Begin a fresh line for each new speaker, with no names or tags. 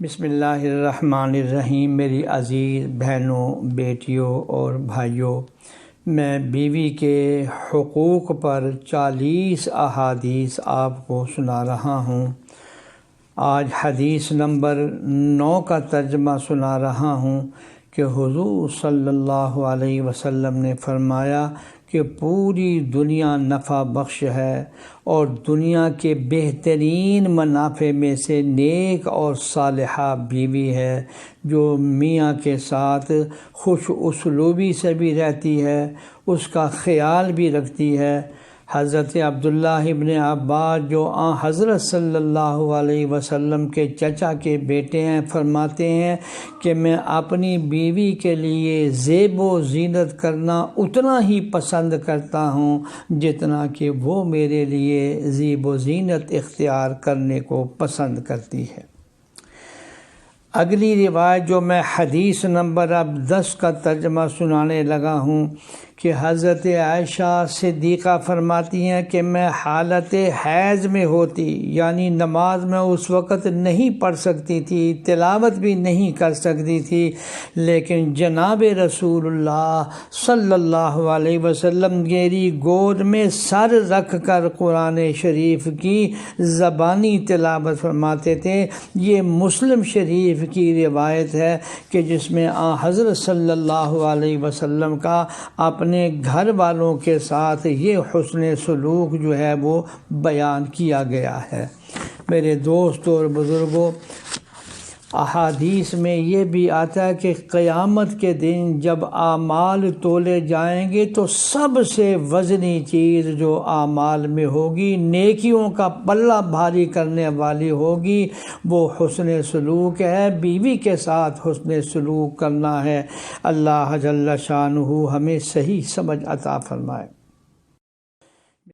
بسم اللہ الرحمن الرحیم۔ میری عزیز بہنوں، بیٹیوں اور بھائیوں، میں بیوی کے حقوق پر 40 احادیث آپ کو سنا رہا ہوں۔ آج حدیث نمبر 9 کا ترجمہ سنا رہا ہوں کہ حضور صلی اللہ علیہ وسلم نے فرمایا کہ پوری دنیا نفع بخش ہے اور دنیا کے بہترین منافع میں سے نیک اور صالحہ بیوی ہے جو میاں کے ساتھ خوش اسلوبی سے بھی رہتی ہے، اس کا خیال بھی رکھتی ہے۔ حضرت عبداللہ ابن عباس جو حضرت صلی اللہ علیہ وسلم کے چچا کے بیٹے ہیں، فرماتے ہیں کہ میں اپنی بیوی کے لیے زیب و زینت کرنا اتنا ہی پسند کرتا ہوں جتنا کہ وہ میرے لیے زیب و زینت اختیار کرنے کو پسند کرتی ہے۔ اگلی روایت جو میں حدیث نمبر 10 کا ترجمہ سنانے لگا ہوں کہ حضرت عائشہ صدیقہ فرماتی ہیں کہ میں حالت حیض میں ہوتی، یعنی نماز میں اس وقت نہیں پڑھ سکتی تھی، تلاوت بھی نہیں کر سکتی تھی، لیکن جناب رسول اللہ صلی اللہ علیہ وسلم میری گود میں سر رکھ کر قرآن شریف کی زبانی تلاوت فرماتے تھے۔ یہ مسلم شریف کی روایت ہے کہ جس میں حضرت صلی اللہ علیہ وسلم کا اپنے گھر والوں کے ساتھ یہ حسن سلوک جو ہے وہ بیان کیا گیا ہے۔ میرے دوستوں اور بزرگوں، احادیث میں یہ بھی آتا ہے کہ قیامت کے دن جب اعمال تولے جائیں گے تو سب سے وزنی چیز جو اعمال میں ہوگی، نیکیوں کا پلہ بھاری کرنے والی ہوگی، وہ حسن سلوک ہے، بیوی کے ساتھ حسن سلوک کرنا ہے۔ اللہ جل شانہ ہمیں صحیح سمجھ عطا فرمائے۔